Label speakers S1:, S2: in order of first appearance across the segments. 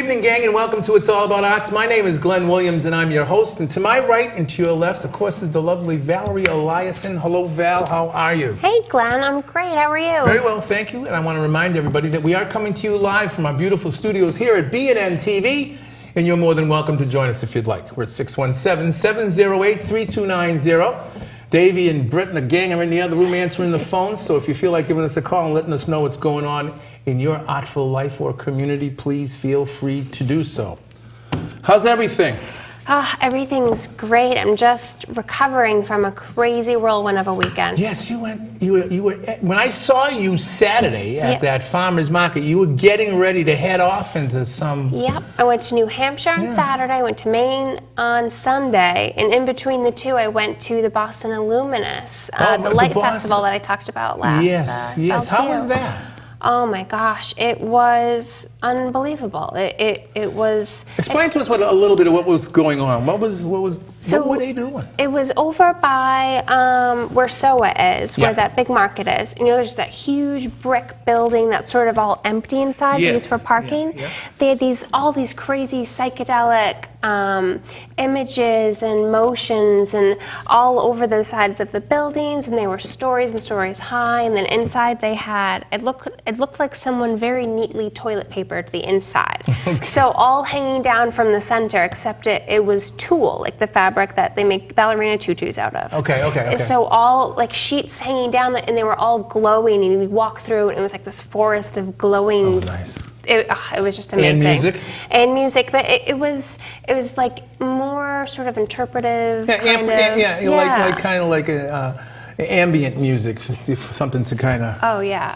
S1: evening, gang, and welcome to It's All About Arts. My name is Glenn Williams, and I'm your host. And to my right and to your left, of course, is the lovely Valerie Eliason. Hello, Val. How are you?
S2: Hey, Glenn. I'm great. How are you?
S1: Very well, thank you. And I want to remind everybody that we are coming to you live from our beautiful studios here at bnn-tv. And you're more than welcome to join us if you'd like. We're at 617-708-3290. Davey and Britt and the gang are in the other room answering the phone. So if you feel like giving us a call and letting us know what's going on in your artful life or community, please feel free to do so. How's everything?
S2: Everything's great. I'm just recovering from a crazy whirlwind of a weekend.
S1: Yes, you were. When I saw you Saturday at that farmer's market, you were getting ready to head off into some.
S2: Yep. I went to New Hampshire on Saturday. I went to Maine on Sunday, and in between the two, I went to the Boston Illuminous, the light festival that I talked about last.
S1: Yes. How was that?
S2: Oh my gosh, it was unbelievable. It was.
S1: Explain to us a little bit of what was going on. What were they doing?
S2: It was over by where SOA is, where that big market is. You know, there's that huge brick building that's sort of all empty inside, used for parking. They had all these crazy psychedelic images and motions and all over the sides of the buildings, and they were stories and stories high. And then inside they had it looked like someone very neatly toilet papered the inside. So all hanging down from the center, except it was tulle, like the fabric that they make ballerina tutus out of.
S1: Okay.
S2: So all like sheets hanging down, and they were all glowing, and you'd walk through, and it was like this forest of glowing.
S1: Oh, nice.
S2: It was just amazing.
S1: And music?
S2: But it was like more sort of interpretive.
S1: Kind of like ambient music, something to kind of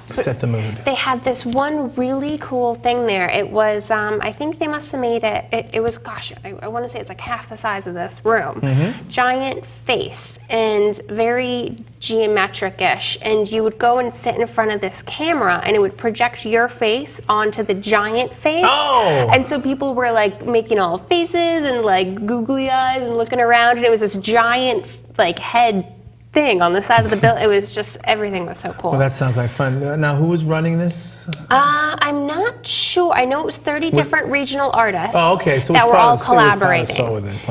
S1: set the mood.
S2: They had this one really cool thing there. It was, I think they must have made it was, gosh, I want to say it's like half the size of this room. Giant face and very geometric-ish. And you would go and sit in front of this camera, and it would project your face onto the giant face.
S1: Oh!
S2: And so people were like making all faces and like googly eyes and looking around, and it was this giant like head thing on the side of the building. It was just, everything was so cool.
S1: Well, that sounds like fun. Now, who was running this?
S2: I'm not sure. I know it was 30 different regional artists.
S1: Oh, okay. So
S2: that were all collaborating.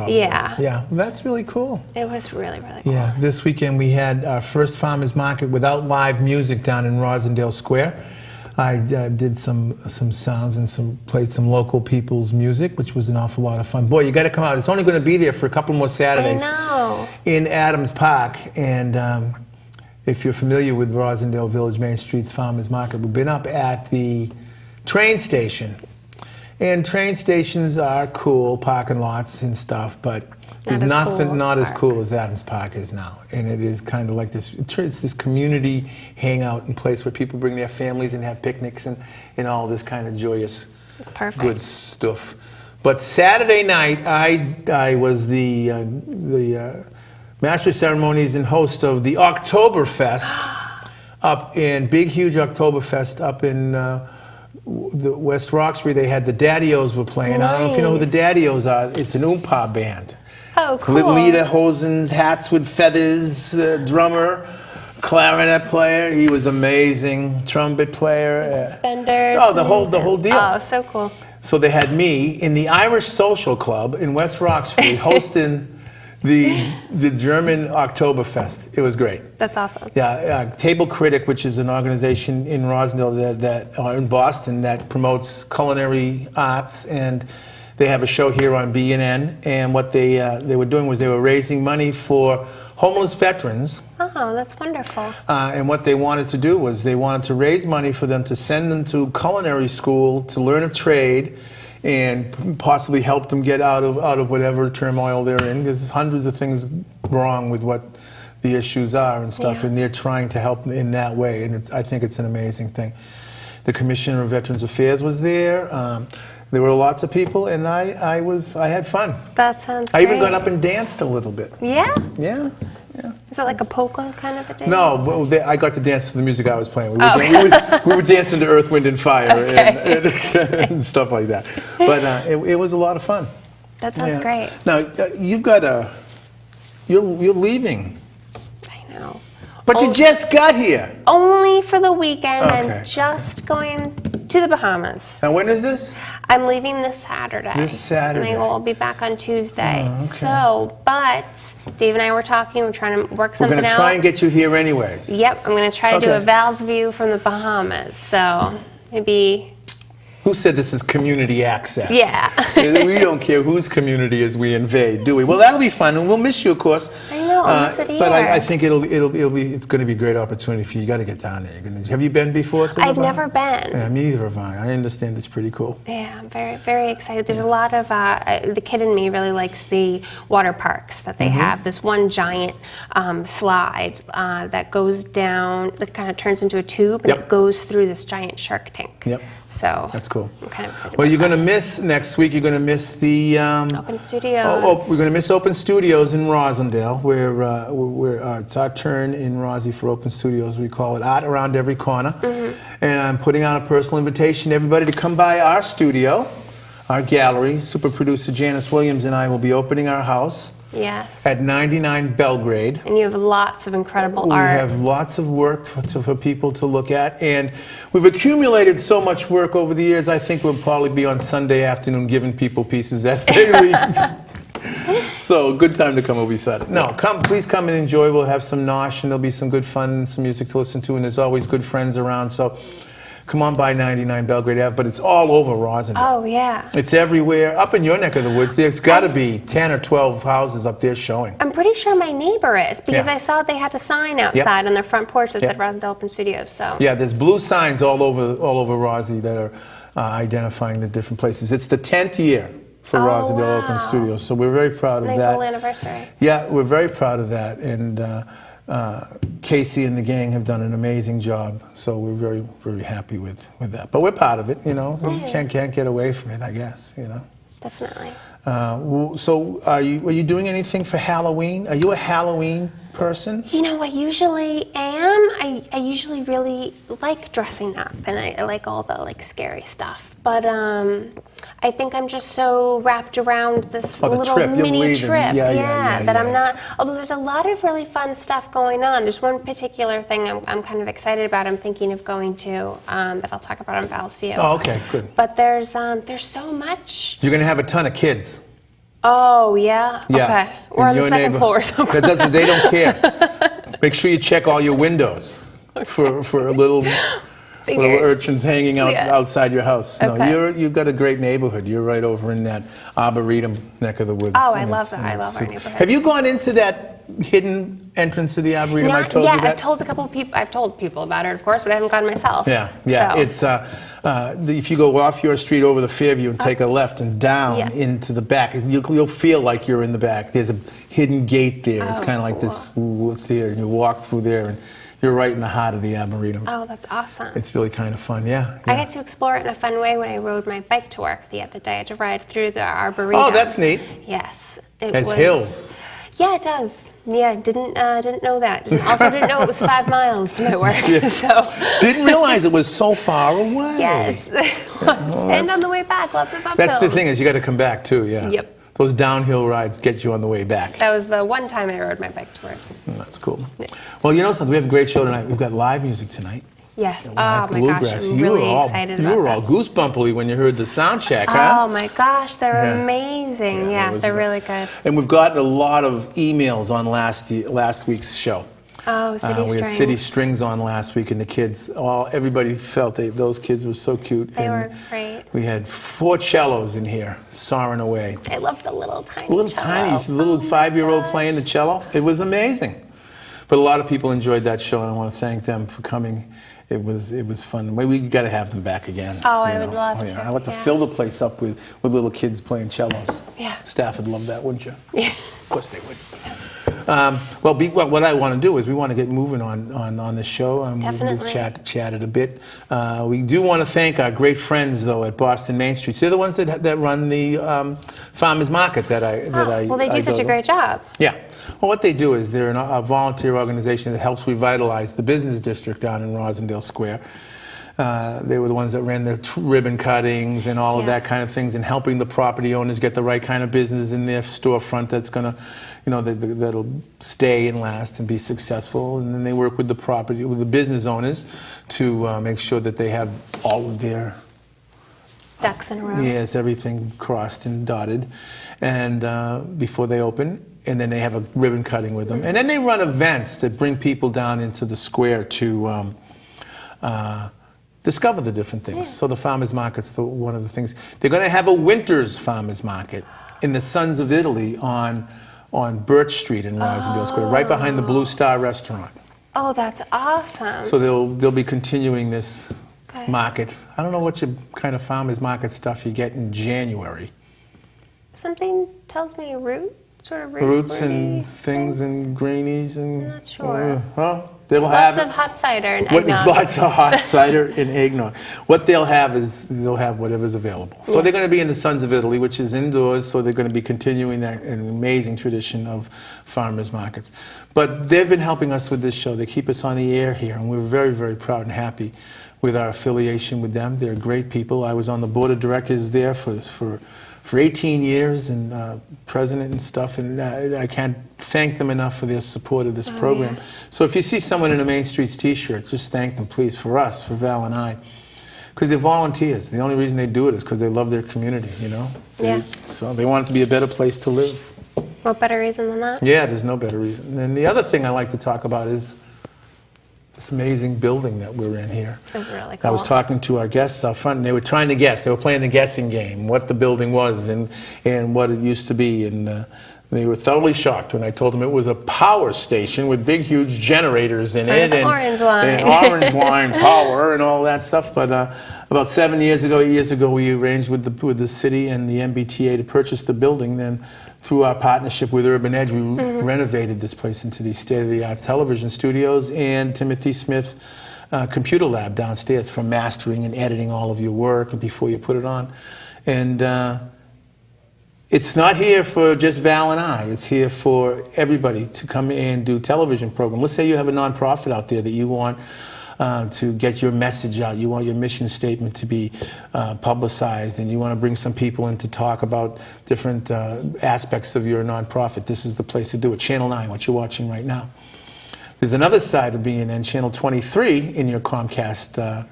S1: Yeah, well, that's really cool.
S2: It was really, really cool.
S1: Yeah, this weekend we had our first farmers market without live music down in Rosendale Square. I did some sounds and played some local people's music, which was an awful lot of fun. Boy, you got to come out. It's only going to be there for a couple more Saturdays.
S2: I know.
S1: In Adams Park. And if you're familiar with Rosendale Village Main Street's Farmers Market, we've been up at the train station. And train stations are cool, parking lots and stuff, but there's nothing as cool as Adams Park is now. And it is kind of like this, it's this community hangout and place where people bring their families and have picnics and all this kind of joyous, good stuff. But Saturday night, I was the master of ceremonies and host of the Oktoberfest up in, big, huge Oktoberfest up in the West Roxbury. They had the Daddy-O's were playing. Nice. I don't know if you know who the Daddy-O's are. It's an oompa band.
S2: Oh, cool.
S1: Lederhosen's, hats with feathers, drummer, clarinet player. He was amazing. Trumpet player.
S2: Suspender.
S1: Oh, the whole deal.
S2: Oh, so cool.
S1: So they had me in the Irish Social Club in West Roxbury hosting the German Oktoberfest. It was great.
S2: That's awesome.
S1: Yeah, Table Critic, which is an organization in Rosendale in Boston that promotes culinary arts, and they have a show here on BNN. And what they were doing was they were raising money for homeless veterans.
S2: Oh, that's wonderful.
S1: And what they wanted to do was they wanted to raise money for them to send them to culinary school to learn a trade and possibly help them get out of whatever turmoil they're in, because there's hundreds of things wrong with what the issues are and stuff, and they're trying to help in that way, and I think it's an amazing thing. The Commissioner of Veterans Affairs was there. There were lots of people, and I had fun.
S2: That sounds great.
S1: I even got up and danced a little bit.
S2: Yeah?
S1: Yeah.
S2: Is it like a polka kind of a dance?
S1: No, I got to dance to the music I was playing. We were dancing to Earth, Wind, and Fire and stuff like that. But it was a lot of fun.
S2: That sounds great.
S1: Now, you've got you're leaving.
S2: I know.
S1: But you just got here.
S2: Only for the weekend and just going To the Bahamas.
S1: And when is this?
S2: I'm leaving this Saturday.
S1: This Saturday.
S2: And I will be back on Tuesday.
S1: Oh, okay.
S2: So, but Dave and I were talking. We're trying to work something out.
S1: We're going to try and get you here anyways.
S2: Yep, I'm going to try to do a Val's View from the Bahamas. So maybe.
S1: Who said this is community access?
S2: Yeah.
S1: We don't care whose community is we invade, do we? Well, that'll be fun, and we'll miss you, of course.
S2: I know, I'll miss it here.
S1: But I think it's going to be a great opportunity for you. You got to get down there. Have you been before to the
S2: I've never been.
S1: Yeah, me either have I. I understand it's pretty cool.
S2: Yeah, I'm very, very excited. There's a lot of, the kid in me really likes the water parks that they have. This one giant slide that goes down, that kind of turns into a tube, and it goes through this giant shark tank.
S1: Yep.
S2: So
S1: that's cool.
S2: I'm kind of excited.
S1: Well, you're going to miss next week. You're going to miss the
S2: Open Studios.
S1: we're going to miss Open Studios in Rosendale. It's our turn in Rosie for Open Studios. We call it Art Around Every Corner, and I'm putting out a personal invitation to everybody to come by our studio, our gallery. Super producer Janice Williams and I will be opening our house.
S2: Yes.
S1: At 99 Belgrade.
S2: And you have lots of incredible art.
S1: We have lots of work for people to look at, and we've accumulated so much work over the years. I think we'll probably be on Sunday afternoon giving people pieces as they leave. So, good time to come over beside it. No, please come and enjoy. We'll have some nosh, and there'll be some good fun and some music to listen to, and there's always good friends around. So, come on by 99 Belgrade Ave, but it's all over Rosendale.
S2: Oh, yeah.
S1: It's everywhere. Up in your neck of the woods, there's got to be 10 or 12 houses up there showing.
S2: I'm pretty sure my neighbor is, because I saw they had a sign outside on their front porch that said Rosendale Open Studios. So
S1: yeah, there's blue signs all over Rosie that are identifying the different places. It's the 10th year for Rosendale Open Studios, so we're very proud of that.
S2: Nice little anniversary.
S1: Yeah, we're very proud of that, and Casey and the gang have done an amazing job, so we're very, very happy with that. But we're proud of it, you know. So we can't get away from it, I guess, you know.
S2: Definitely.
S1: So are you doing anything for Halloween? Are you a Halloween person?
S2: You know, I usually am. I usually really like dressing up, and I like all the scary stuff. But I think I'm just so wrapped around this little mini trip. That I'm not. Although there's a lot of really fun stuff going on. There's one particular thing I'm kind of excited about. I'm thinking of going to that I'll talk about on Val's View.
S1: Oh, okay, good.
S2: But there's so much.
S1: You're going to have a ton of kids.
S2: Oh, yeah?
S1: Yeah.
S2: Okay. We're on the second floor. So
S1: they don't care. Make sure you check all your windows for little urchins hanging out outside your house. No, you've got a great neighborhood. You're right over in that Arboretum neck of the woods.
S2: Oh, I love that. I love our neighborhood.
S1: Have you gone into that hidden entrance to the Arboretum?
S2: Not
S1: I told you that?
S2: I've told a couple of people. I've told people about it, of course, but I haven't gone myself.
S1: Yeah.
S2: So.
S1: It's if you go off your street over the Fairview and take a left and down into the back, you'll feel like you're in the back. There's a hidden gate there. It's kind of like this. What's here? And you walk through there, and you're right in the heart of the Arboretum.
S2: Oh, that's awesome.
S1: It's really kind of fun. Yeah.
S2: I got to explore it in a fun way when I rode my bike to work the other day. I had to ride through the Arboretum.
S1: Oh, that's neat.
S2: Yes.
S1: It has hills.
S2: Yeah, it does. Yeah, didn't know that. Also didn't know it was 5 miles to my work. So
S1: didn't realize it was so far away.
S2: Yes. And on the way back, lots of uphills.
S1: That's the thing, is you got to come back too. Yeah.
S2: Yep.
S1: Those downhill rides get you on the way back.
S2: That was the one time I rode my bike to work.
S1: That's cool. Yeah. Well, you know something, we have a great show tonight. We've got live music tonight.
S2: Yes. Oh my gosh, I'm really excited about this.
S1: You were all goosebumpy when you heard the sound check, huh?
S2: Oh my gosh, they're amazing. Yeah, they're really good.
S1: And we've gotten a lot of emails on last week's show.
S2: Oh, City Strings.
S1: We had City Strings on last week, and the kids, everybody felt those kids were so cute.
S2: They were great.
S1: We had 4 cellos in here, soaring away.
S2: I love the little tiny
S1: little 5-year-old playing the cello. It was amazing. But a lot of people enjoyed that show, and I want to thank them for coming. It was fun. We got to have them back again.
S2: Oh, I would love to.
S1: I'd like to fill the place up with little kids playing cellos.
S2: Yeah.
S1: Staff would love that, wouldn't you?
S2: Yeah.
S1: Of course they would. What I want to do is we want to get moving on this show.
S2: Definitely.
S1: We've chatted a bit. We do want to thank our great friends, though, at Boston Main Street. They're the ones that run the farmers market that I
S2: well, they do such a great job.
S1: Yeah. Well, what they do is they're a volunteer organization that helps revitalize the business district down in Rosendale Square. They were the ones that ran the ribbon cuttings and all of that kind of things, and helping the property owners get the right kind of business in their storefront that's going to, that'll stay and last and be successful. And then they work with the business owners to make sure that they have all of their
S2: ducks in a row.
S1: Yes, everything crossed and dotted, and before they open. And then they have a ribbon cutting with them. And then they run events that bring people down into the square to discover the different things. So the farmers market's one of the things. They're going to have a winter's farmers market in the Sons of Italy on Birch Street in Rosendale Square, right behind the Blue Star restaurant.
S2: Oh, that's awesome.
S1: So they'll be continuing this market. I don't know what kind of farmers market stuff you get in January.
S2: Something tells me
S1: roots and things and greenies and.
S2: I'm not sure.
S1: They'll
S2: lots
S1: have
S2: of hot cider and eggnog.
S1: Lots of hot cider and eggnog. What they'll have is whatever's available. So they're going to be in the Sons of Italy, which is indoors. So they're going to be continuing that an amazing tradition of farmers markets. But they've been helping us with this show. They keep us on the air here, and we're very, very proud and happy with our affiliation with them. They're great people. I was on the board of directors there for 18 years and president and stuff, and I can't thank them enough for their support of this program. Yeah. So if you see someone in a Main Streets t-shirt, just thank them, please, for us, for Val and I, because they're volunteers. The only reason they do it is because they love their community, So they want it to be a better place to live.
S2: What better reason than that?
S1: Yeah, there's no better reason. And the other thing I like to talk about is this amazing building that we're in here.
S2: That's really cool.
S1: I was talking to our guests up front, and they were trying to guess. They were playing the guessing game, what the building was and what it used to be. And they were thoroughly shocked when I told them it was a power station with big, huge generators in it.
S2: And orange line.
S1: And orange line power and all that stuff. But about 8 years ago, we arranged with the city and the MBTA to purchase the building. Then through our partnership with Urban Edge, we renovated this place into these state-of-the-art television studios and Timothy Smith computer lab downstairs for mastering and editing all of your work before you put it on. And it's not here for just Val and I. It's here for everybody to come in and do television program. Let's say you have a nonprofit out there that you want to get your message out. You want your mission statement to be publicized, and you want to bring some people in to talk about different aspects of your nonprofit. This is the place to do it. Channel 9, what you're watching right now. There's another side of BNN, Channel 23, in your Comcast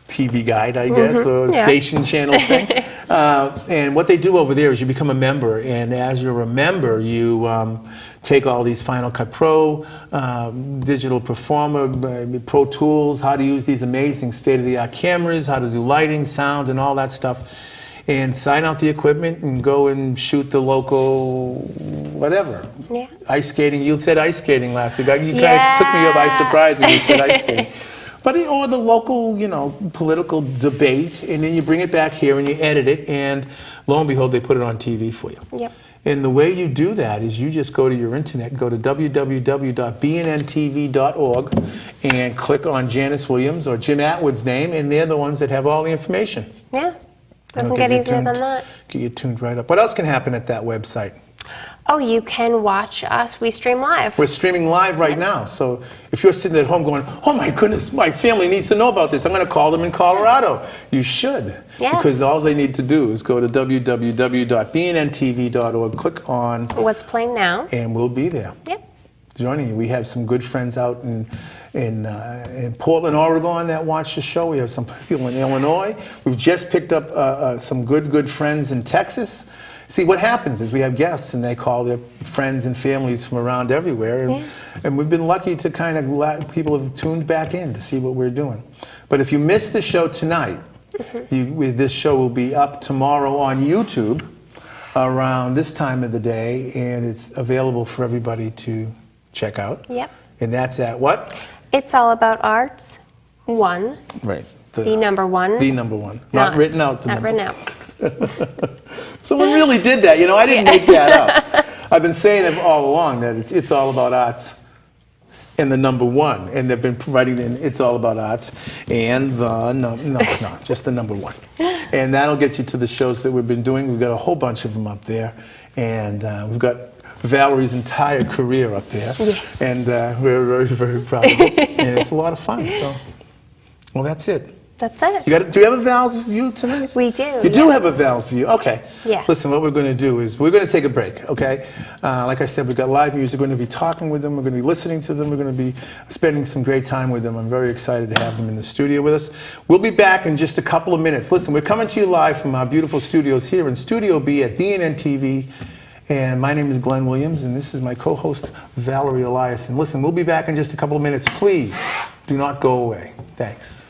S1: TV guide, I guess, or station channel thing. And what they do over there is you become a member, and as you're a member, you take all these Final Cut Pro, Digital Performer, Pro Tools, how to use these amazing state-of-the-art cameras, how to do lighting, sound, and all that stuff, and sign out the equipment and go and shoot the local whatever. Yeah. Ice skating. You said ice skating last week. You kind of took me by surprise when you said ice skating. But or the local, political debate, and then you bring it back here and you edit it, and lo and behold, they put it on TV for you. Yep. And the way you do that is you just go to your internet, go to www.bnn-tv.org, and click on Janice Williams or Jim Atwood's name, and they're the ones that have all the information.
S2: Yeah, doesn't get easier than that.
S1: Get you tuned right up. What else can happen at that website?
S2: Oh, you can watch us. We stream live.
S1: We're streaming live right now. So if you're sitting at home going, oh my goodness, my family needs to know about this, I'm going to call them in Colorado. You should. Yes. Because all they need to do is go to www.bnn-tv.org, click on
S2: What's Playing Now,
S1: and we'll be there. Yep. Joining you. We have some good friends out in Portland, Oregon that watch the show. We have some people in Illinois. We've just picked up some good friends in Texas. See, what happens is we have guests, and they call their friends and families from around everywhere, and we've been lucky to kind of people have tuned back in to see what we're doing. But if you missed the show tonight, this show will be up tomorrow on YouTube around this time of the day, and it's available for everybody to check out. Yep. And that's at what?
S2: It's All About Arts 1.
S1: Right.
S2: The number 1.
S1: The number 1. Not written out.
S2: Not written out.
S1: Someone really did that. I didn't make that up. I've been saying it all along that it's all about arts and the number 1. And they've been writing in It's All About Arts and just the number 1. And that'll get you to the shows that we've been doing. We've got a whole bunch of them up there. And we've got Valerie's entire career up there. Yes. And we're very, very proud of it. And it's a lot of fun. So Well, that's it.
S2: That's it.
S1: Do you have a Val's View tonight?
S2: We do.
S1: You do have a Val's View. Okay.
S2: Yeah.
S1: Listen, what we're going to do is we're going to take a break, okay? Like I said, we've got live music. We're going to be talking with them. We're going to be listening to them. We're going to be spending some great time with them. I'm very excited to have them in the studio with us. We'll be back in just a couple of minutes. Listen, we're coming to you live from our beautiful studios here in Studio B at bnn-tv. And my name is Glenn Williams, and this is my co-host, Valerie Eliason. Listen, we'll be back in just a couple of minutes. Please do not go away. Thanks.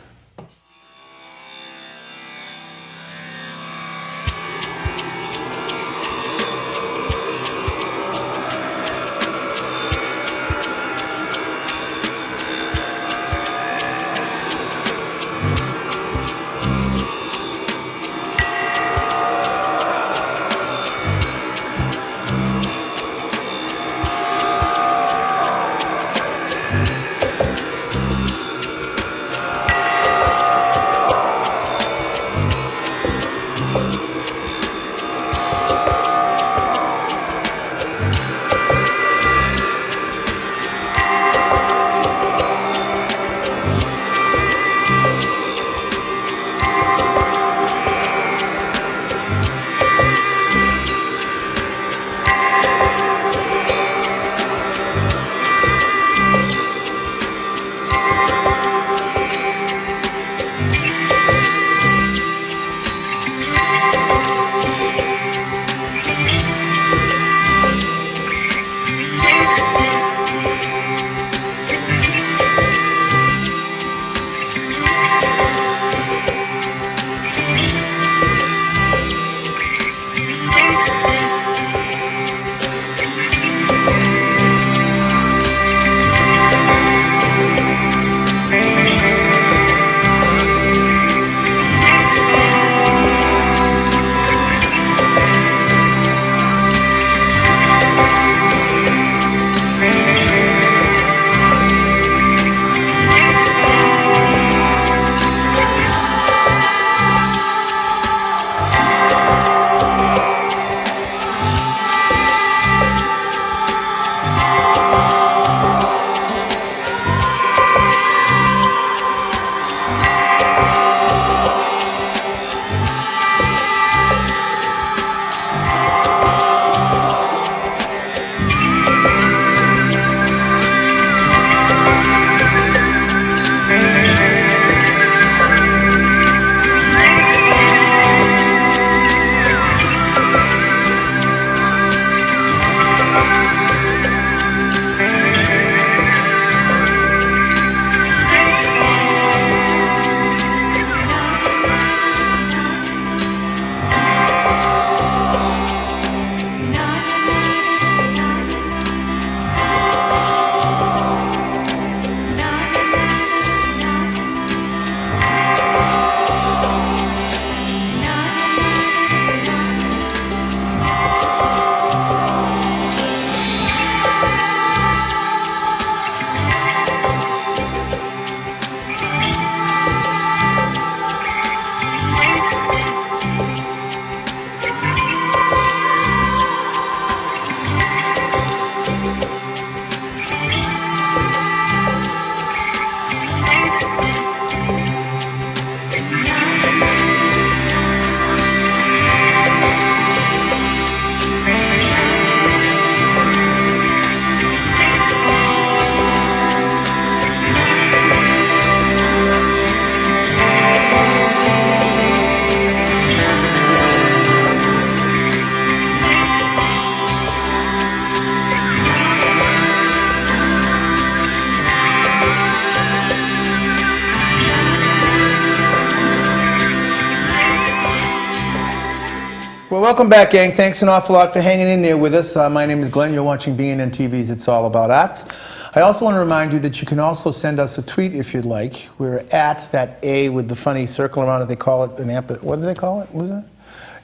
S1: Well, welcome back, gang. Thanks an awful lot for hanging in there with us. My name is Glenn. You're watching bnn-tv's It's All About Arts. I also want to remind you that you can also send us a tweet if you'd like. We're at that A with the funny circle around it. They call it an amp. What do they call it? What is it?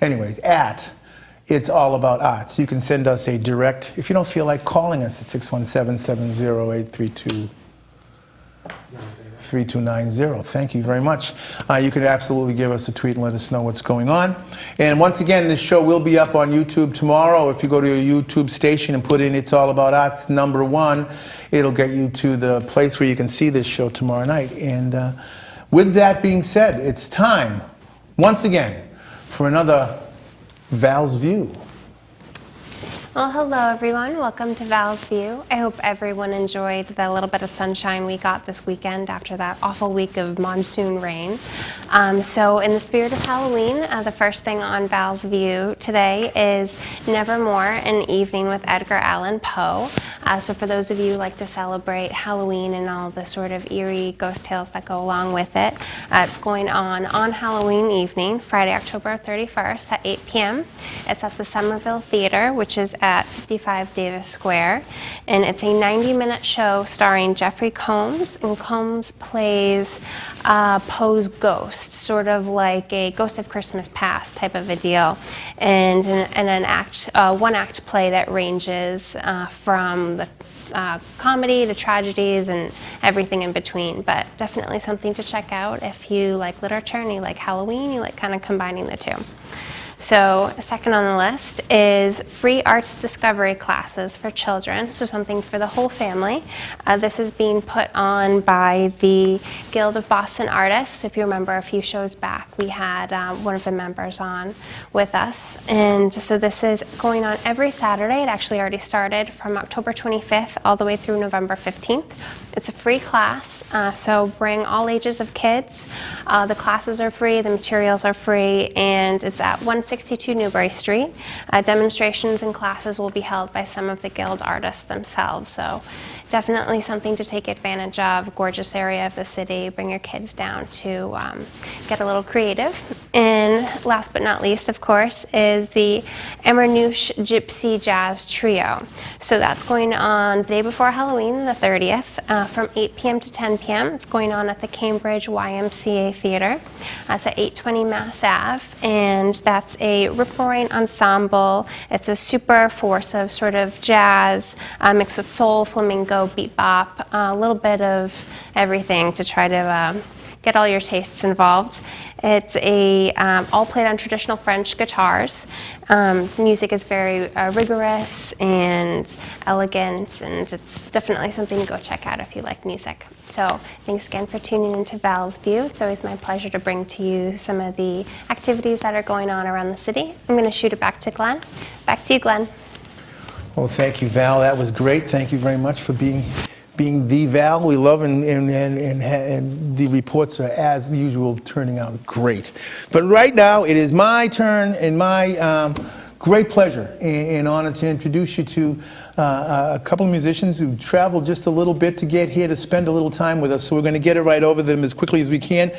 S1: Anyways, at It's All About Arts. You can send us a direct, if you don't feel like calling us at 617-708-3290. Thank you very much. You can absolutely give us a tweet and let us know what's going on. And once again, this show will be up on YouTube tomorrow. If you go to your YouTube station and put in It's All About Arts #1, it'll get you to the place where you can see this show tomorrow night. And with that being said, it's time, once again, for another Val's View.
S2: Well, hello everyone. Welcome to Val's View. I hope everyone enjoyed the little bit of sunshine we got this weekend after that awful week of monsoon rain. So in the spirit of Halloween, the first thing on Val's View today is Nevermore, an evening with Edgar Allan Poe. So for those of you who like to celebrate Halloween and all the sort of eerie ghost tales that go along with it, it's going on Halloween evening, Friday, October 31st at 8 p.m. It's at the Somerville Theater, which is at 55 Davis Square, and it's a 90-minute show starring Jeffrey Combs, and Combs plays Poe's ghost, sort of like a Ghost of Christmas Past type of a deal, and an one-act play that ranges from the comedy to tragedies and everything in between, but definitely something to check out if you like literature and you like Halloween, you like kind of combining the two. So second on the list is free arts discovery classes for children, so something for the whole family. This is being put on by the Guild of Boston Artists. If you remember a few shows back, we had one of the members on with us. And so this is going on every Saturday. It actually already started from October 25th all the way through November 15th. It's a free class, so bring all ages of kids. The classes are free, the materials are free, and it's at 162 Newbury Street. Demonstrations and classes will be held by some of the Guild artists themselves, so definitely something to take advantage of. Gorgeous area of the city. Bring your kids down to get a little creative. And last but not least, of course, is the Emmernush Gypsy Jazz Trio. So that's going on the day before Halloween, the 30th, from 8 p.m. to 10 p.m. It's going on at the Cambridge YMCA Theater. That's at 820 Mass Ave, and that's a rip-roaring ensemble. It's a super force of sort of jazz mixed with soul, flamenco, bebop, a little bit of everything to try to get all your tastes involved. It's all played on traditional French guitars. Music is very rigorous and elegant, and it's definitely something to go check out if you like music. So thanks again for tuning into Val's View. It's always my pleasure to bring to you some of the activities that are going on around the city. I'm going to shoot it back to Glenn. Back to you, Glenn.
S1: Well, thank you, Val. That was great. Thank you very much for being the Val. We love and the reports are, as usual, turning out great. But right now, it is my turn and my great pleasure and honor to introduce you to a couple of musicians who traveled just a little bit to get here to spend a little time with us. So we're going to get it right over them as quickly as we can.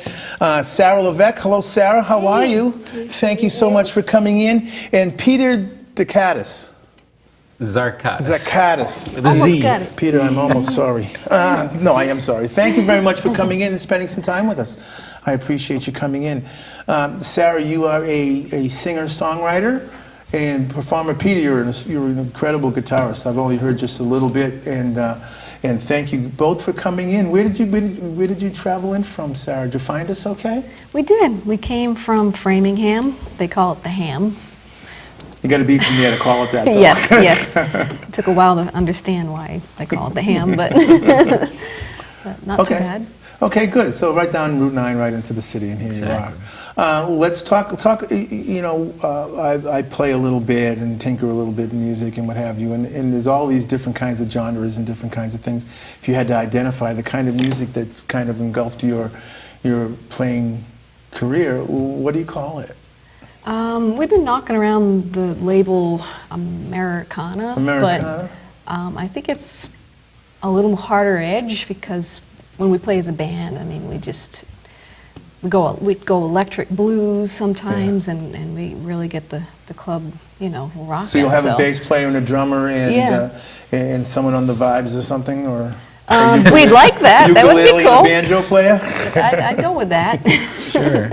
S1: Sarah LEVECQUE. Hello, Sarah. How are you? Thank you so much for coming in. And Peter Zarkadas. Zarkadas.
S3: With a Z.
S1: Peter, I'm almost sorry. No, I am sorry. Thank you very much for coming in and spending some time with us. I appreciate you coming in. Sarah, you are a singer-songwriter and performer. Peter, you're an incredible guitarist. I've only heard just a little bit, and thank you both for coming in. Where did you travel in from, Sarah? Did you find us okay?
S3: We did. We came from Framingham. They call it the Ham.
S1: You got to be from there to call it that, though.
S3: Yes, yes. It took a while to understand why they call it the Ham, but, but not too bad.
S1: Okay, good. So right down Route 9, right into the city, and here you are. Let's talk. You know, I play a little bit and tinker a little bit in music and what have you, and there's all these different kinds of genres and different kinds of things. If you had to identify the kind of music that's kind of engulfed your playing career, what do you call it?
S3: We've been knocking around the label Americana, but I think it's a little harder edge because when we play as a band, I mean, we go electric blues sometimes, and we really get the club, you know, rocking.
S1: So you'll have a bass player and a drummer and someone on the vibes or something, or
S3: we'd like that. That would be cool.
S1: And a banjo player.
S3: I'd go with that.
S1: Sure.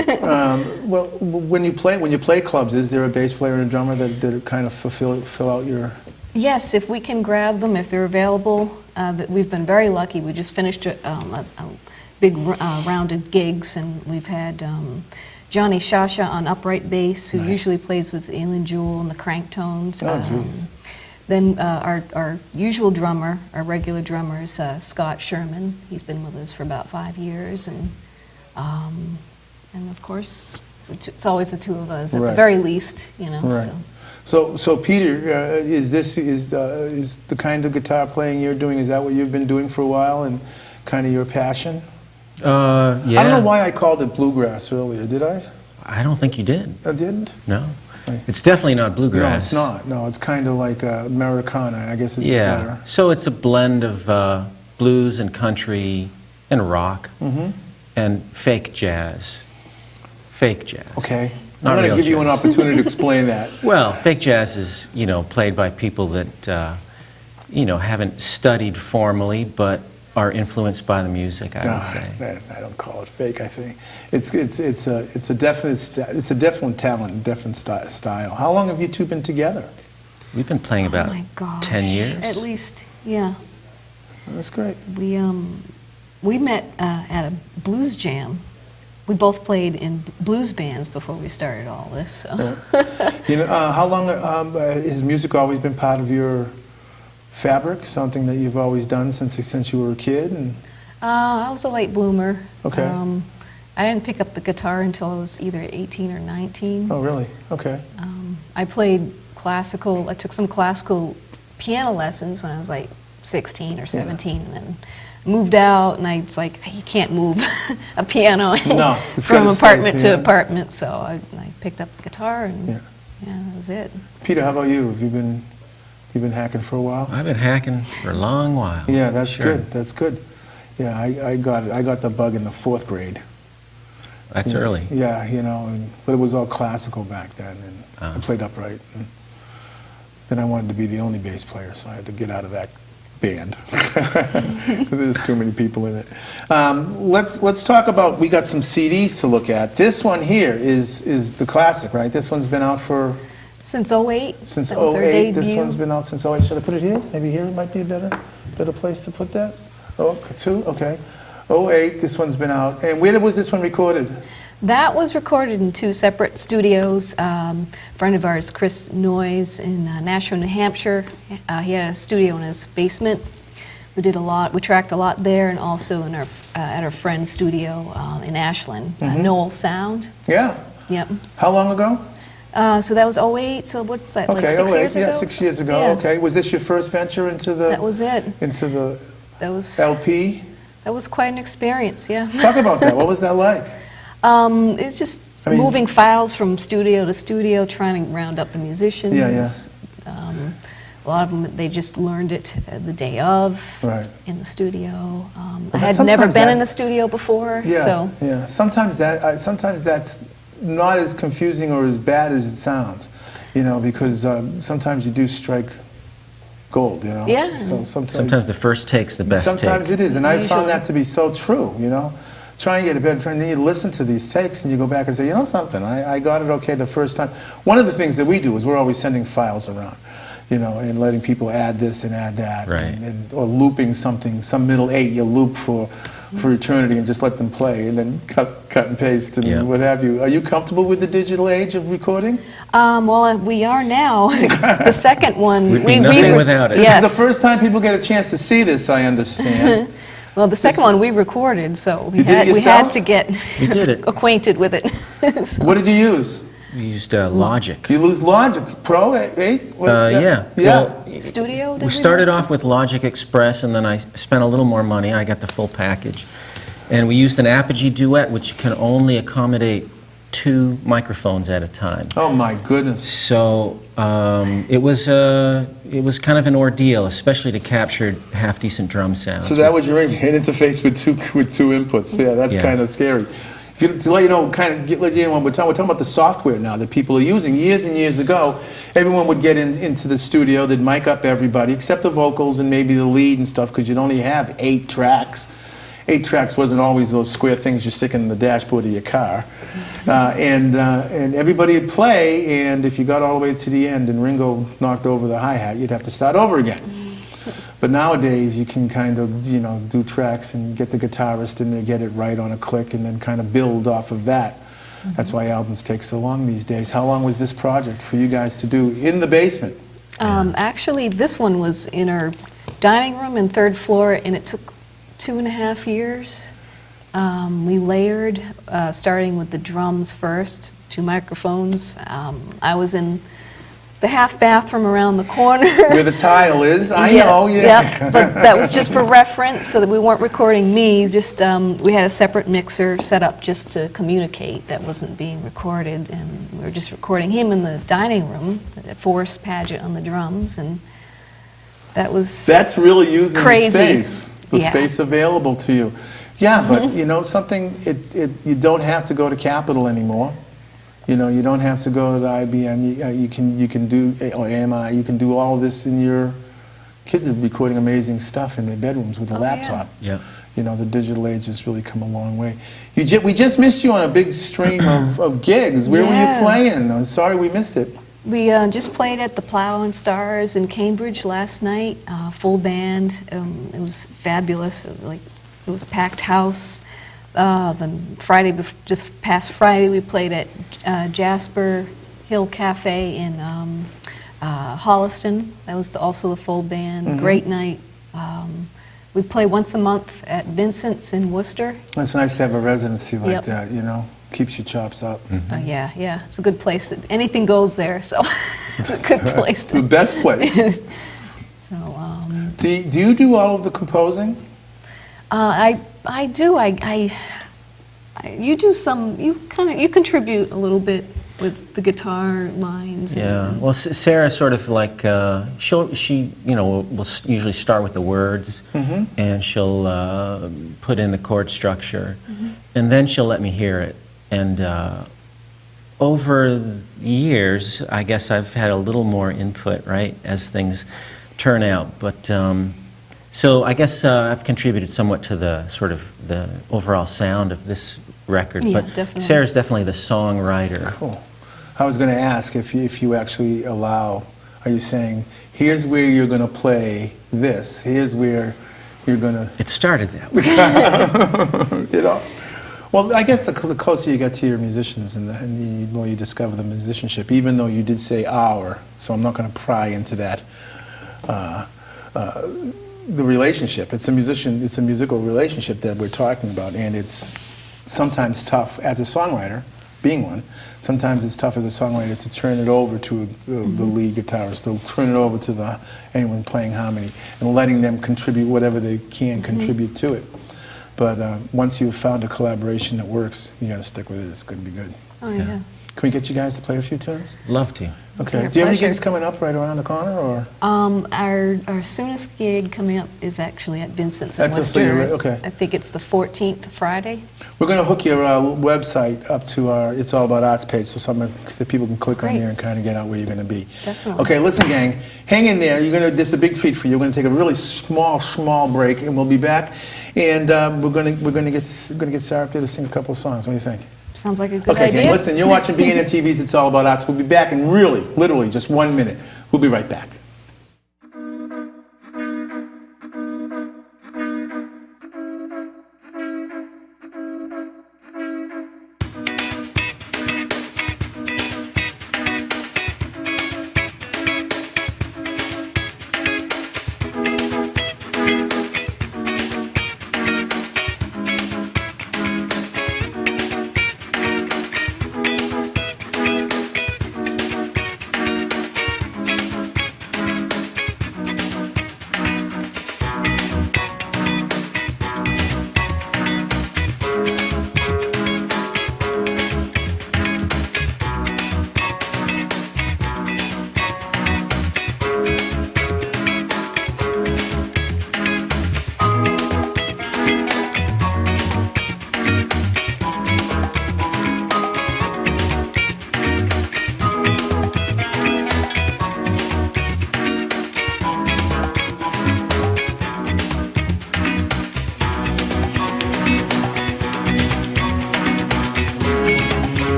S1: Well, when you play clubs, is there a bass player and a drummer that kind of fill out your?
S3: Yes, if we can grab them, if they're available. We've been very lucky. We just finished a big rounded gigs, and we've had Johnny Shasha on upright bass, who usually plays with Aileen Jewell and the Crank Tones. Then our usual drummer, our regular drummer, is Scott Sherman. He's been with us for about 5 years, and And of course, it's always the two of us at
S1: Right.
S3: the very least, you know.
S1: Right.
S3: So.
S1: So Peter, is the kind of guitar playing you're doing, is that what you've been doing for a while and kind of your passion?
S4: Yeah.
S1: I don't know why I called it bluegrass earlier, did I?
S4: I don't think you did.
S1: I didn't?
S4: No. It's definitely not bluegrass.
S1: No, it's not. No, it's kind of like Americana, I guess is
S4: Yeah.
S1: better.
S4: So it's a blend of blues and country and rock and fake jazz. Fake jazz.
S1: Okay.
S4: Not
S1: I'm going to
S4: real
S1: give you an
S4: jazz.
S1: opportunity to explain that.
S4: Well, fake jazz is, you know, played by people that, you know, haven't studied formally, but are influenced by the music, I would say.
S1: I don't call it fake. I think it's a definite talent, definite style. How long have you two been together?
S4: We've been playing about
S3: Oh my gosh.
S4: 10 years.
S3: At least, yeah.
S1: That's great.
S3: We met at a blues jam. We both played in blues bands before we started all this. So.
S1: You know, how long has music always been part of your fabric? Something that you've always done since you were a kid? And
S3: I was a late bloomer.
S1: Okay.
S3: I didn't pick up the guitar until I was either 18 or 19.
S1: oh, really? Okay.
S3: I played classical. I took some classical piano lessons when I was like 16 or 17, and then moved out, and I was like, you can't move a piano
S1: No, it's
S3: from
S1: gotta
S3: apartment
S1: stay,
S3: to
S1: yeah.
S3: apartment, so I picked up the guitar, and
S1: Yeah.
S3: that was it.
S1: Peter, how about you? Have you been hacking for a while?
S4: I've been hacking for a long while.
S1: Yeah, that's
S4: Sure.
S1: good. That's good. Yeah, I got it. I got the bug in the 4th grade.
S4: That's
S1: Yeah,
S4: early.
S1: Yeah, you know, but it was all classical back then, and I played upright. And then I wanted to be the only bass player, so I had to get out of that band because there's too many people in it. Let's talk about. We got some CDs to look at. This one here is the classic, right? This one's been out for
S3: Since 08.
S1: since
S3: that was our
S1: 08. This
S3: debut.
S1: one's been out since 08. Should I put it here? Maybe here might be a better place to put that. Oh, 2. Okay. 08. This one's been out. And where was this one recorded?
S3: That was recorded in 2 separate studios. A friend of ours, Chris Noyes, in Nashua, New Hampshire, he had a studio in his basement. We did a lot. We tracked a lot there, and also in at our friend's studio in Ashland, Knoll Sound.
S1: Yeah.
S3: Yep.
S1: How long ago?
S3: So that was 08. So what's that?
S1: Okay,
S3: like 6 years ago?
S1: Yeah, 6 years ago.
S3: Yeah.
S1: Okay. Was this your first venture into the?
S3: That was it.
S1: Into the
S3: That was
S1: LP?
S3: that was quite an experience. Yeah.
S1: Talk about that. What was that like?
S3: It's just
S1: I mean-
S3: moving files from studio to studio, trying to round up the musicians.
S1: Yeah, yeah.
S3: A lot of them, they just learned it the day of
S1: Right.
S3: in the studio. I
S1: Well,
S3: had
S1: sometimes
S3: never been
S1: that-
S3: in a studio before,
S1: Yeah.
S3: so
S1: Yeah. Sometimes that's not as confusing or as bad as it sounds, you know, because sometimes you do strike gold, you know.
S3: Yeah.
S1: So
S4: Sometimes the first take's the best
S1: Sometimes
S4: take.
S1: it is, and I found
S3: Usually.
S1: that to be so true, you know. Try and get a better, trying to listen to these takes, and you go back and say, you know something, I got it okay the first time. One of the things that we do is we're always sending files around, you know, and letting people add this and add that,
S4: Right.
S1: or looping something, some middle 8 you loop for eternity and just let them play, and then cut and paste and
S4: Yeah.
S1: what have you. Are you comfortable with the digital age of recording?
S3: well, we are now. The second one,
S4: We'd be nothing without it.
S3: Yes.
S1: This is the first time people get a chance to see this, I understand.
S3: Well, the second one we recorded, so
S1: You did it
S3: we had
S1: yourself?
S3: to get
S4: You did it.
S3: acquainted with it.
S1: What did you use?
S4: We used Logic.
S1: You lose Logic Pro 8?
S4: Yeah.
S1: Yeah.
S4: Well,
S3: Studio?
S4: we started off with Logic Express, and then I spent a little more money. I got the full package. And we used an Apogee Duet, which can only accommodate 2 microphones at a time.
S1: Oh my goodness.
S4: So it was kind of an ordeal, especially to capture half-decent drum sounds.
S1: So that was your interface with two inputs. Yeah, that's
S4: Yeah.
S1: kind of scary. To let you know, let you know, we're talking about the software now that people are using. Years and years ago, everyone would get into the studio, they'd mic up everybody except the vocals and maybe the lead and stuff, because you'd only have 8 tracks. 8 tracks wasn't always those square things you stick in the dashboard of your car. And everybody would play, and if you got all the way to the end and Ringo knocked over the hi-hat, you'd have to start over again. But nowadays, you can kind of, you know, do tracks and get the guitarist in there, get it right on a click, and then kind of build off of that. That's why albums take so long these days. How long was this project for you guys to do in the basement?
S3: Actually, this one was in our dining room and 3rd floor, and it took 2.5 years. We layered, starting with the drums first, 2 microphones. I was in the half bathroom around the corner.
S1: Where the tile is, I know, yeah.
S3: Yep, but that was just for reference, so that we weren't recording me, just, we had a separate mixer set up just to communicate that wasn't being recorded, and we were just recording him in the dining room, the Forest Pageant on the drums, and that was
S1: That's really using
S3: crazy.
S1: the space available to you. Yeah, but you know something, you don't have to go to Capitol anymore. You know, you don't have to go to the IBM. You can do, or AMI, you can do all of this in your, kids are recording amazing stuff in their bedrooms with a laptop.
S4: Yeah.
S1: You know, the digital age has really come a long way. We just missed you on a big stream of gigs. Where were you playing? I'm sorry we missed it.
S3: We just played at the Plow and Stars in Cambridge last night, full band. It was fabulous. It was a packed house. Then just past Friday, we played at Jasper Hill Cafe in Holliston. That was also the full band. Great night. We play once a month at Vincent's in Worcester.
S1: It's nice to have a residency like that, you know. Keeps your chops up.
S3: Yeah, it's a good place. Anything goes there, so it's a good place.
S1: It's the best place.
S3: So,
S1: do you do all of the composing?
S3: I do. You do some. You contribute a little bit with the guitar lines.
S4: Yeah. Well, Sarah sort of like she will usually start with the words, and she'll put in the chord structure, and then she'll let me hear it. And over the years, I guess I've had a little more input, right, as things turn out. But so I guess I've contributed somewhat to the sort of the overall sound of this record.
S3: Yeah,
S4: but
S3: definitely.
S4: Sarah's definitely the songwriter.
S1: Cool. I was going to ask if you actually allow. Are you saying here's where you're going to play this? Here's where you're going to.
S4: It started that way.
S1: You know. Well, I guess the closer you get to your musicians and the more you discover the musicianship, even though you did say our, so I'm not going to pry into that. The relationship, it's a musical relationship that we're talking about, and it's sometimes tough as a songwriter, being one, sometimes it's tough as a songwriter to turn it over to the lead guitarist, to turn it over to anyone playing harmony, and letting them contribute whatever they can contribute to it. But once you've found a collaboration that works, you got to stick with it. It's going to be good.
S3: Oh yeah.
S1: Can we get you guys to play a few tunes?
S4: Love to.
S1: Okay.
S3: Our
S1: Do you have any
S3: pleasure.
S1: gigs coming up right around the corner, or?
S3: Our soonest gig coming up is actually at Vincent's in
S1: That's just so you're
S3: Worcester.
S1: right, okay.
S3: I think it's the 14th, Friday.
S1: We're going to hook your website up to our It's All About Arts page so that people can click on
S3: Great.
S1: there and kind of get out where you're going to be.
S3: Definitely.
S1: Okay, listen, gang, hang in there. This is a big treat for you. We're going to take a really small break, and we'll be back. And we're going to get Sarah up there to sing a couple of songs. What do you think?
S3: Sounds like a good
S1: Okay,
S3: idea.
S1: gang, listen, you're watching bnn-tv's It's All About Arts. We'll be back in literally just 1 minute. We'll be right back.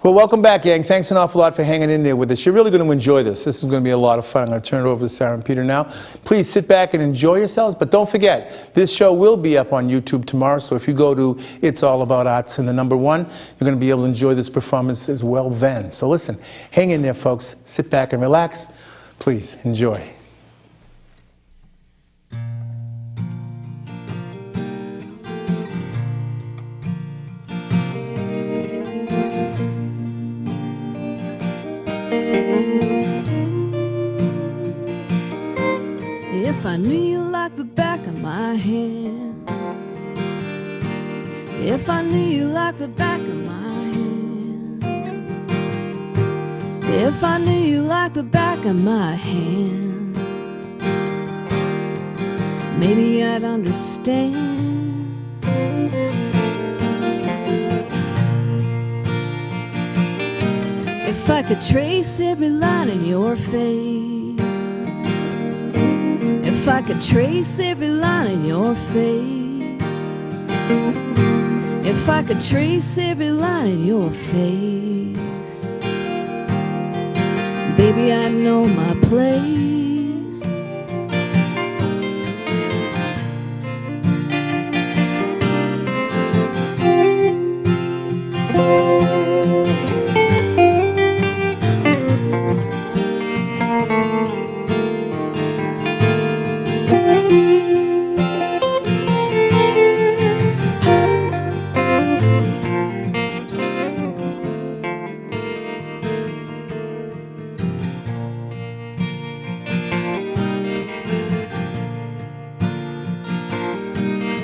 S1: Well, welcome back, gang. Thanks an awful lot for hanging in there with us. You're really going to enjoy this. This is going to be a lot of fun. I'm going to turn it over to Sarah and Peter now. Please sit back and enjoy yourselves, but don't forget, this show will be up on YouTube tomorrow, so if you go to It's All About Arts and the number 1, you're going to be able to enjoy this performance as well then. So listen, hang in there, folks. Sit back and relax. Please enjoy.
S5: If I knew you like the back of my hand, if I knew you like the back of my hand, if I knew you like the back of my hand, maybe I'd understand. If I could trace every line in your face, if I could trace every line in your face, if I could trace every line in your face, baby, I'd know my place.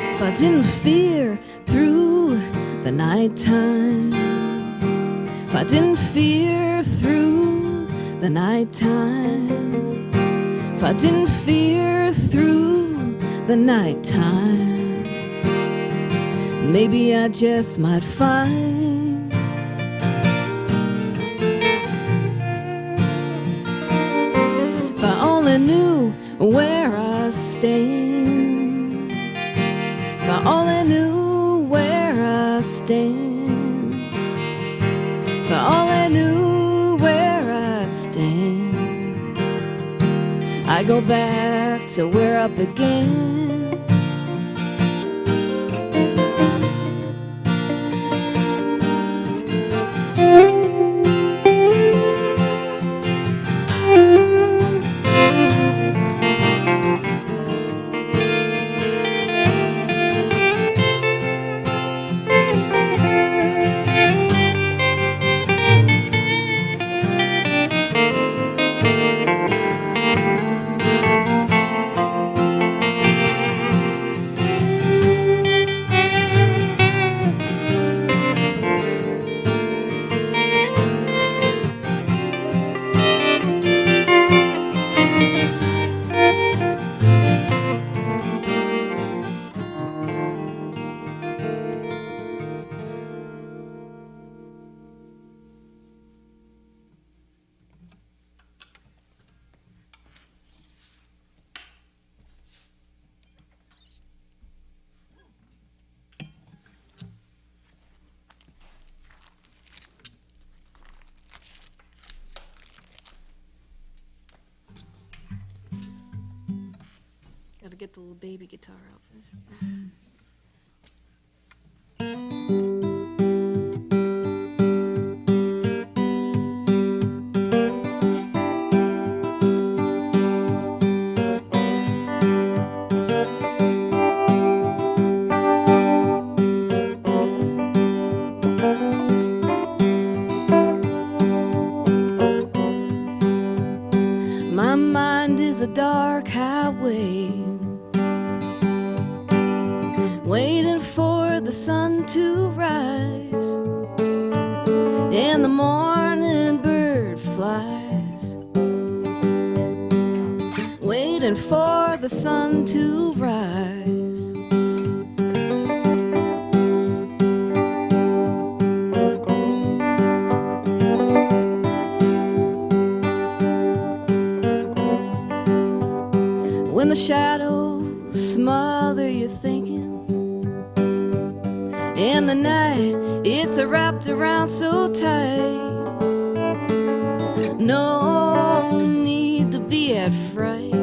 S5: If I didn't fear through the nighttime, if I didn't fear through the nighttime, if I didn't fear through the nighttime, maybe I just might find if I only knew where I stand, if I only knew where I stand, if I only knew where I stand, I go back to where I began. Gotta get the little baby guitar out first. My mind is a dark highway, waiting for the sun to rise, and the morning bird flies, waiting for the sun to rise. When the shadows smother your thinking, and the night it's wrapped around so tight. No need to be afraid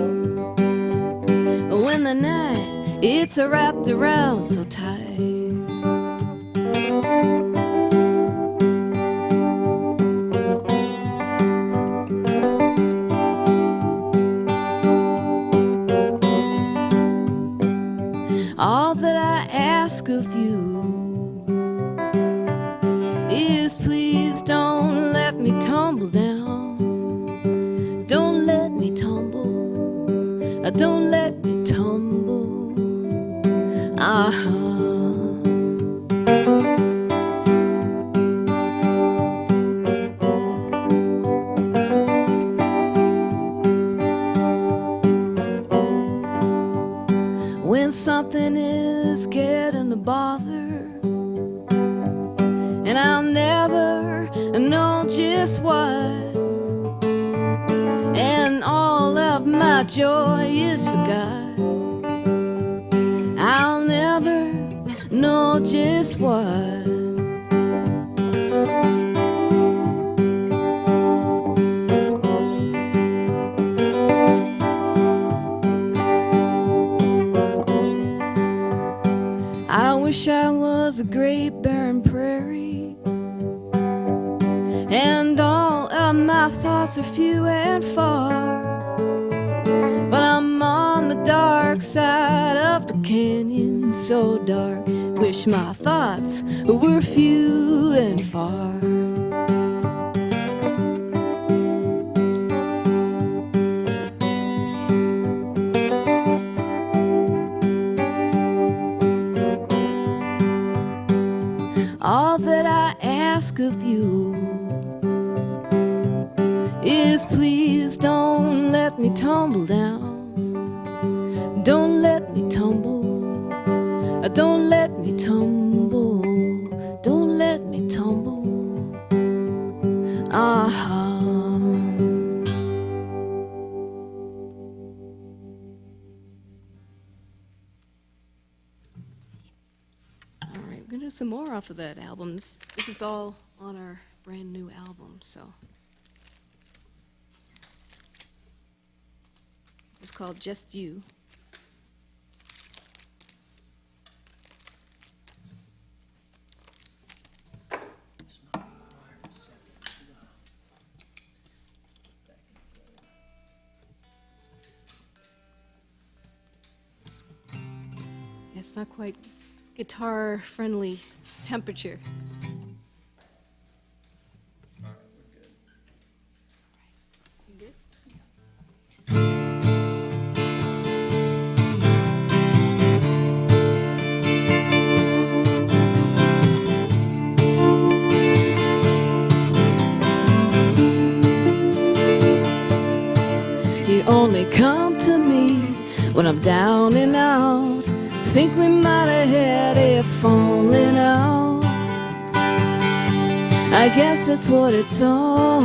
S5: when the night it's wrapped around so tight. All that I ask of you is please don't let me tumble down. Don't let me tumble. Don't let me tumble. When something is getting to bother, and I'll never know just what, and all of my joy is forgot, I'll never know just what. I wish I was a great barren prairie, and all of my thoughts are few and far, but I'm on the dark side of the canyon, so dark, wish my thoughts were few and far. All that I ask of you is please don't let me tumble down. Don't let me tumble. Don't let me tumble. Don't let me tumble.
S3: We're gonna do some more off of that album. This is all on our brand new album, so. This is called Just You. It's not quite guitar-friendly temperature. You good?
S5: You only come to me when I'm down and out. Think we might have had a falling out. I guess that's what it's all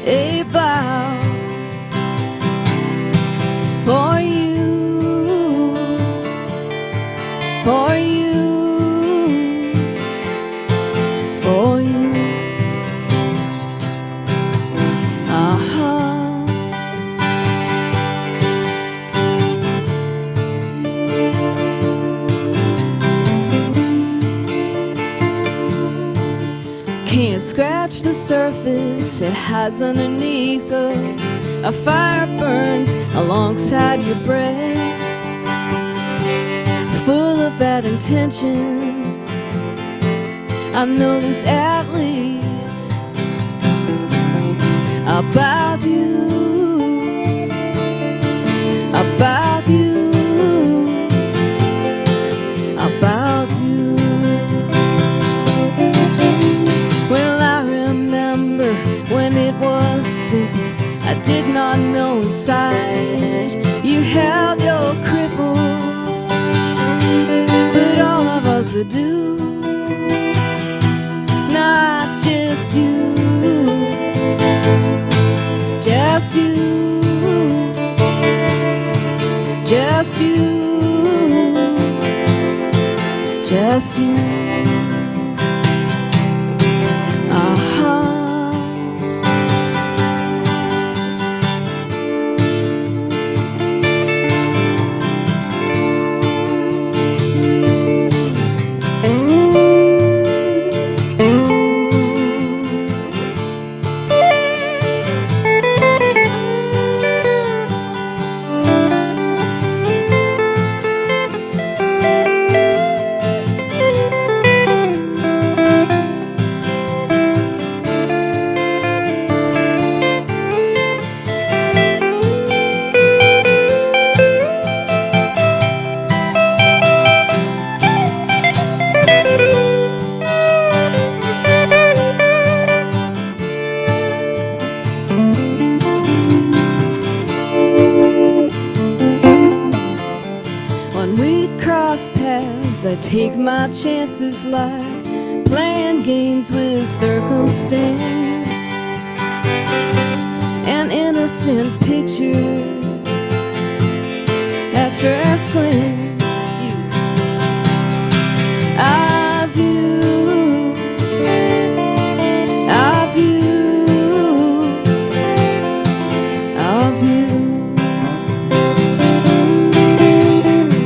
S5: about. For you, for you, for you. Can't scratch the surface, it hides underneath a fire burns alongside your breast, full of bad intentions. I know this at least about you, about you, about you. Well, I remember when it was simple. I did not know inside you held your cripple, but all of us would do. Not just you, just you, just you, just you. I take my chances like playing games with circumstance. An innocent picture at first glance. Of you, of you, of you.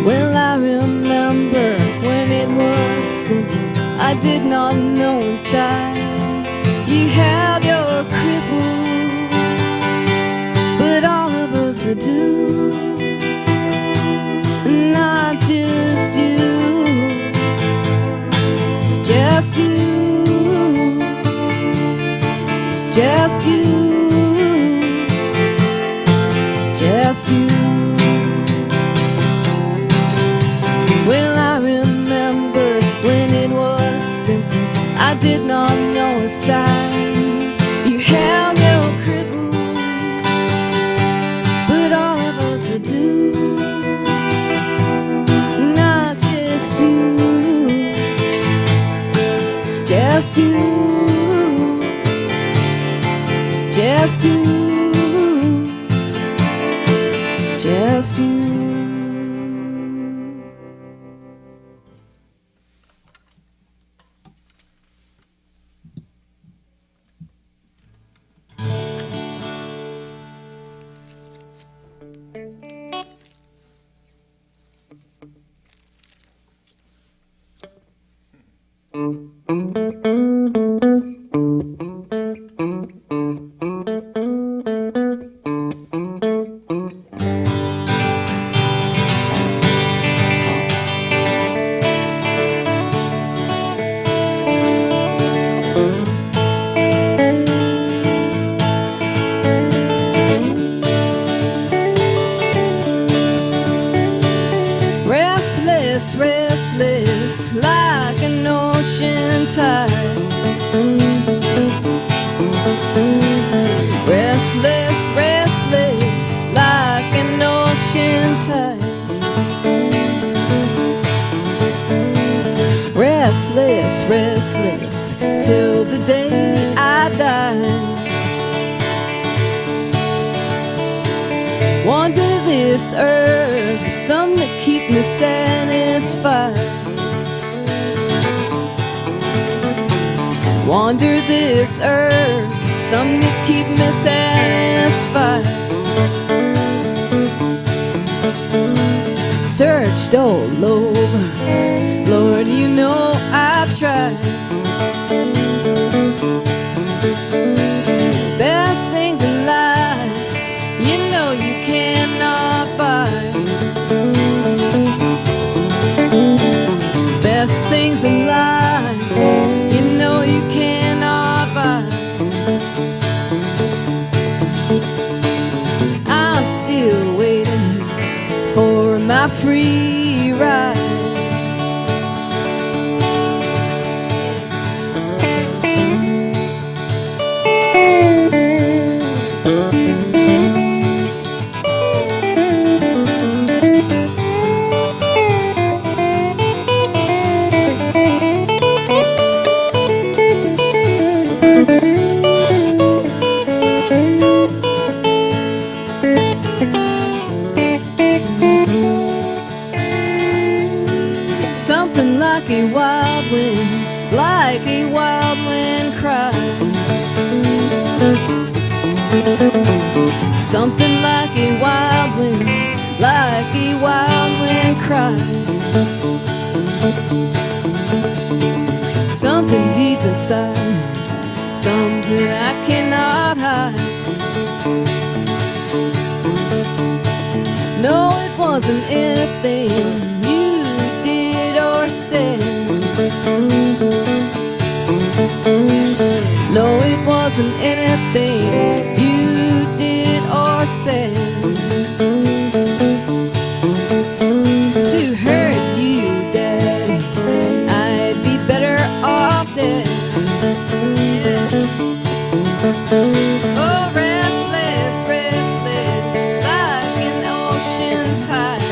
S5: Well, I remember when it was simple. I did not know inside you held your cripple, but all of us were due. Not just you, just you, just you, just you. Well, I remember when it was simple. I did not know a sign. You held your cripple, but all of us were due. Not just you, just you, just you, just you. Restless, restless, like an ocean tide. Restless, restless, like an ocean tide. Restless, restless, till the day I die. Wander this earth, some that keep me satisfied. Wander this earth, some that keep me satisfied. Searched all over, Lord, you know I've tried. Best things in life, you know you cannot buy. Best things in life, you know you cannot buy. I'm still waiting for my free ride. wind, like a wild wind cry. Something like a wild wind, like a wild wind cry. Something deep inside, something I cannot hide. No, it wasn't anything you did or said. No, it wasn't anything you did or said to hurt you, Daddy. I'd be better off dead. Oh, restless, restless, like an ocean tide.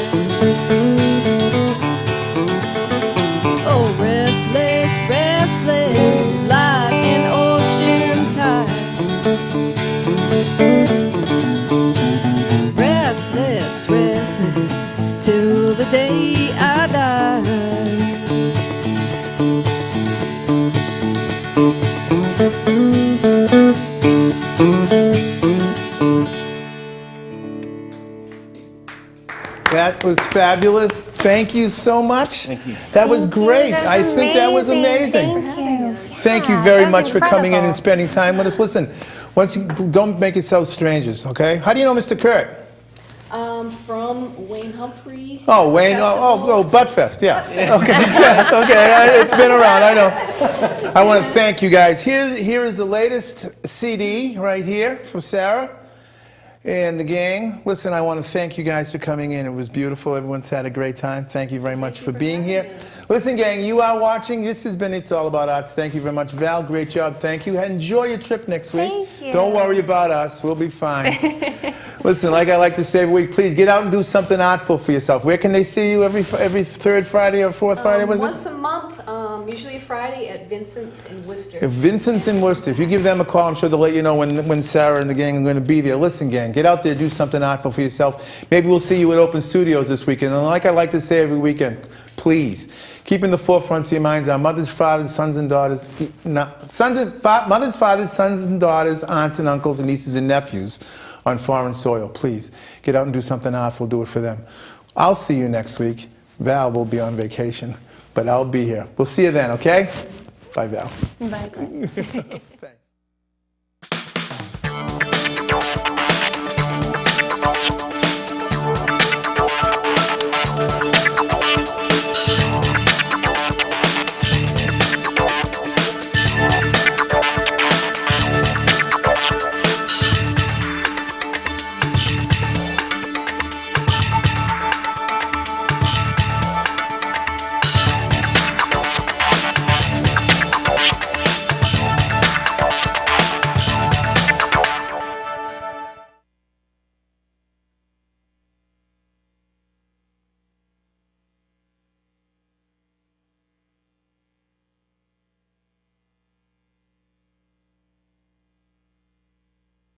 S5: Oh, restless, restless, like an ocean tide. Restless, restless, till the day I die.
S1: That was fabulous. Thank you so much.
S4: Thank you.
S1: That was great.
S2: That
S1: I
S2: was
S1: think that was amazing.
S2: Thank you.
S1: Thank you
S2: Yeah,
S1: very
S2: that was
S1: much for coming in and
S2: incredible.
S1: spending time with us. Listen, once you, don't make yourselves strangers, okay? How do you know Mr. Kurt?
S3: From Wayne Humphrey.
S1: Oh,
S3: It's a
S1: Wayne,
S3: festival.
S1: Buttfest, yeah. Okay, yes, okay, it's been around, I know. I want to thank you guys. Here is the latest CD right here from Sarah and the gang. Listen, I want to thank you guys for coming in. It was beautiful. Everyone's had a great time. Thank you very much for being here. Listen, gang, you are watching. This has been It's All About Arts. Thank you very much. Val, great job. Thank you. Enjoy your trip next week.
S2: Thank you.
S1: Don't worry about us. We'll be fine. Listen, like I like to say every week, please get out and do something artful for yourself. Where can they see you every third Friday or fourth Friday, was it?
S3: Once a month, usually Friday at Vincent's in Worcester.
S1: If Vincent's in Worcester, if you give them a call, I'm sure they'll let you know when Sarah and the gang are going to be there. Listen, gang, get out there, do something artful for yourself. Maybe we'll see you at Open Studios this weekend. And like I like to say every weekend, please, keep in the forefront of your minds our mothers, fathers, sons and daughters, mothers, fathers, sons and daughters, aunts and uncles and nieces and nephews on foreign soil. Please, get out and do something artful, do it for them. I'll see you next week. Val will be on vacation, but I'll be here. We'll see you then, okay? Bye, Val.
S2: Bye.
S1: Thanks.